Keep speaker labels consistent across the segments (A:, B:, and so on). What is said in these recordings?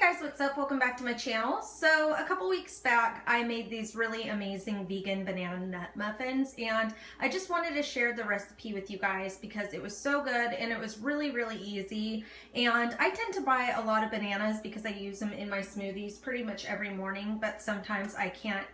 A: guys, what's up? Welcome back to my channel. So a couple weeks back I made these really amazing vegan banana nut muffins, and I just wanted to share the recipe with you guys because it was so good and it was really easy. And I tend to buy a lot of bananas because I use them in my smoothies pretty much every morning, but sometimes I can't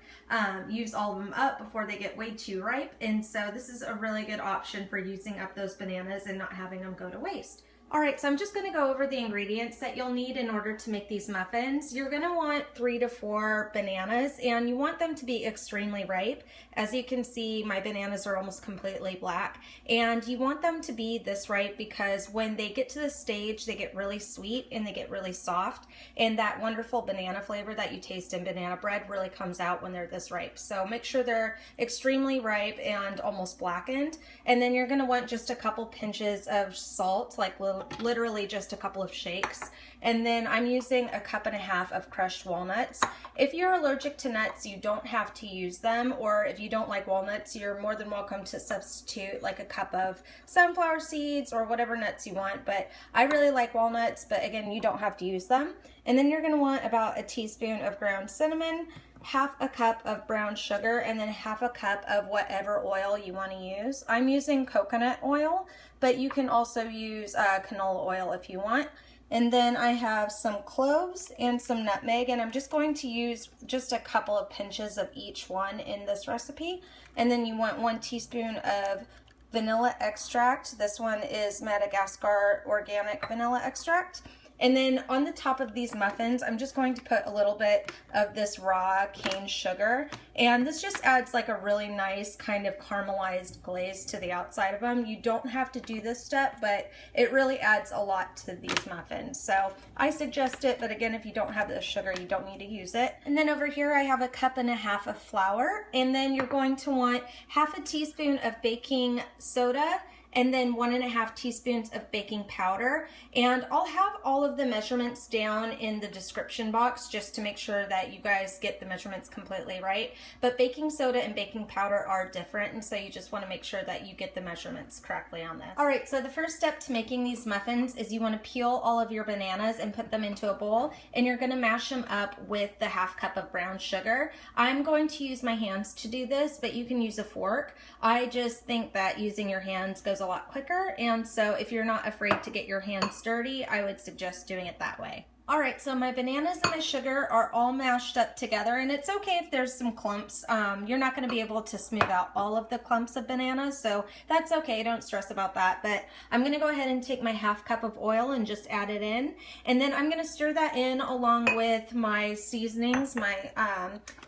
A: use all of them up before they get way too ripe, and so this is a really good option for using up those bananas and not having them go to waste. Alright, so I'm just going to go over the ingredients that you'll need in order to make these muffins. You're going to want 3 to 4 bananas, and you want them to be extremely ripe. As you can see, my bananas are almost completely black, and you want them to be this ripe because when they get to this stage, they get really sweet and they get really soft, and that wonderful banana flavor that you taste in banana bread really comes out when they're this ripe. So make sure they're extremely ripe and almost blackened, and then you're going to want just a couple pinches of salt, like literally just a couple of shakes. And then I'm using a 1.5 cups of crushed walnuts. If you're allergic to nuts, you don't have to use them, or if you don't like walnuts, you're more than welcome to substitute like a cup of sunflower seeds or whatever nuts you want, but I really like walnuts, but again, you don't have to use them. And then you're going to want about a teaspoon of ground cinnamon, 1/2 cup of brown sugar, and then 1/2 cup of whatever oil you want to use. I'm using coconut oil, but you can also use canola oil if you want. And then I have some cloves and some nutmeg, and I'm just going to use just a couple of pinches of each one in this recipe. And then you want 1 teaspoon of vanilla extract. This one is Madagascar organic vanilla extract. And then on the top of these muffins, I'm just going to put a little bit of this raw cane sugar. And this just adds like a really nice kind of caramelized glaze to the outside of them. You don't have to do this step, but it really adds a lot to these muffins. So I suggest it, but again, if you don't have the sugar, you don't need to use it. And then over here, I have a 1.5 cups of flour. And then you're going to want 1/2 teaspoon of baking soda, and then 1.5 teaspoons of baking powder. And I'll have all of the measurements down in the description box just to make sure that you guys get the measurements completely right. But baking soda and baking powder are different, and so you just want to make sure that you get the measurements correctly on this. Alright, so the first step to making these muffins is you want to peel all of your bananas and put them into a bowl, and you're going to mash them up with the 1/2 cup of brown sugar. I'm going to use my hands to do this, but you can use a fork. I just think that using your hands goes a lot quicker, and so if you're not afraid to get your hands dirty, I would suggest doing it that way. Alright, so my bananas and my sugar are all mashed up together, and it's okay if there's some clumps. You're not going to be able to smooth out all of the clumps of bananas, so that's okay, don't stress about that. But I'm going to go ahead and take my 1/2 cup of oil and just add it in, and then I'm going to stir that in along with my seasonings, my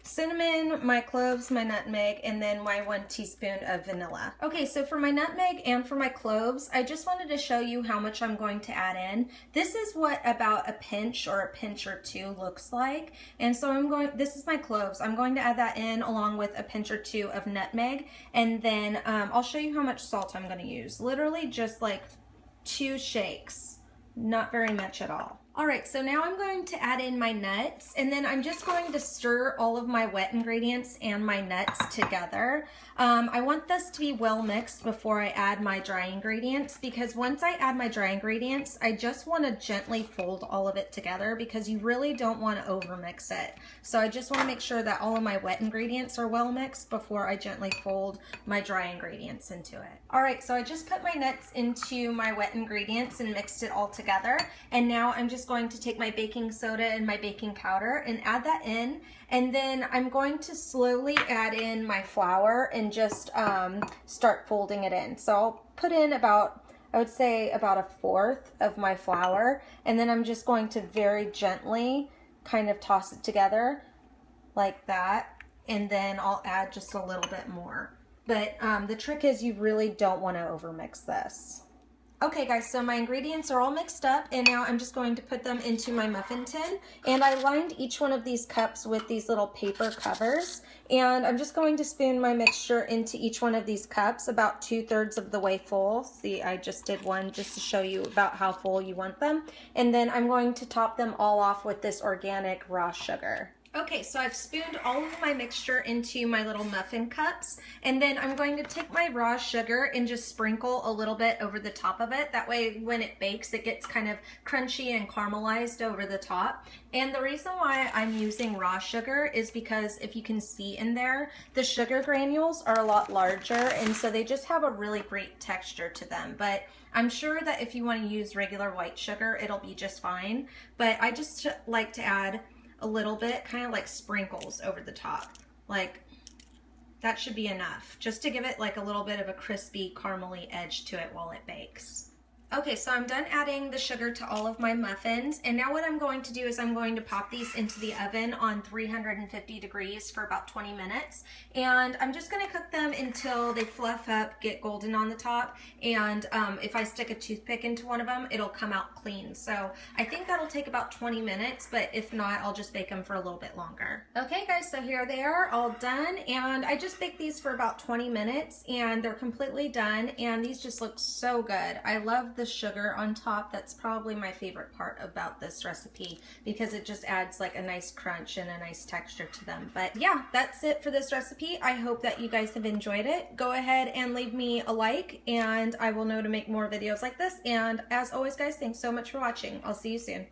A: cinnamon, my cloves, my nutmeg, and then my 1 teaspoon of vanilla. Okay, so for my nutmeg and for my cloves, I just wanted to show you how much I'm going to add in. This is what about a pinch or a pinch or 2 looks like, and so this is my cloves. I'm going to add that in along with a pinch or 2 of nutmeg, and then I'll show you how much salt I'm going to use. Literally just like 2 shakes, not very much at all. Alright, so now I'm going to add in my nuts, and then I'm just going to stir all of my wet ingredients and my nuts together. I want this to be well mixed before I add my dry ingredients, because once I add my dry ingredients, I just want to gently fold all of it together because you really don't want to over mix it. So I just want to make sure that all of my wet ingredients are well mixed before I gently fold my dry ingredients into it. Alright, so I just put my nuts into my wet ingredients and mixed it all together, and now I'm just going to take my baking soda and my baking powder and add that in, and then I'm going to slowly add in my flour and just start folding it in. So I'll put in about, I would say about 1/4 of my flour, and then I'm just going to very gently kind of toss it together like that, and then I'll add just a little bit more. But the trick is you really don't want to overmix this. Okay guys, so my ingredients are all mixed up, and now I'm just going to put them into my muffin tin, and I lined each one of these cups with these little paper covers, and I'm just going to spoon my mixture into each one of these cups about 2/3 of the way full. See, I just did one just to show you about how full you want them, and then I'm going to top them all off with this organic raw sugar. Okay, so I've spooned all of my mixture into my little muffin cups, and then I'm going to take my raw sugar and just sprinkle a little bit over the top of it. That way when it bakes, it gets kind of crunchy and caramelized over the top. And the reason why I'm using raw sugar is because if you can see in there, the sugar granules are a lot larger, and so they just have a really great texture to them. But I'm sure that if you want to use regular white sugar, it'll be just fine. But I just like to add a little bit, kind of like sprinkles over the top. Like, that should be enough, just to give it like a little bit of a crispy caramely edge to it while it bakes. Okay, so I'm done adding the sugar to all of my muffins, and now what I'm going to do is I'm going to pop these into the oven on 350 degrees for about 20 minutes, and I'm just going to cook them until they fluff up, get golden on the top, and if I stick a toothpick into one of them, it'll come out clean. So I think that'll take about 20 minutes, but if not, I'll just bake them for a little bit longer. Okay guys, so here they are, all done, and I just baked these for about 20 minutes, and they're completely done, and these just look so good. I love the sugar on top. That's probably my favorite part about this recipe because it just adds like a nice crunch and a nice texture to them. But yeah, that's it for this recipe. I hope that you guys have enjoyed it. Go ahead and leave me a like, and I will know to make more videos like this. And as always guys, thanks so much for watching. I'll see you soon.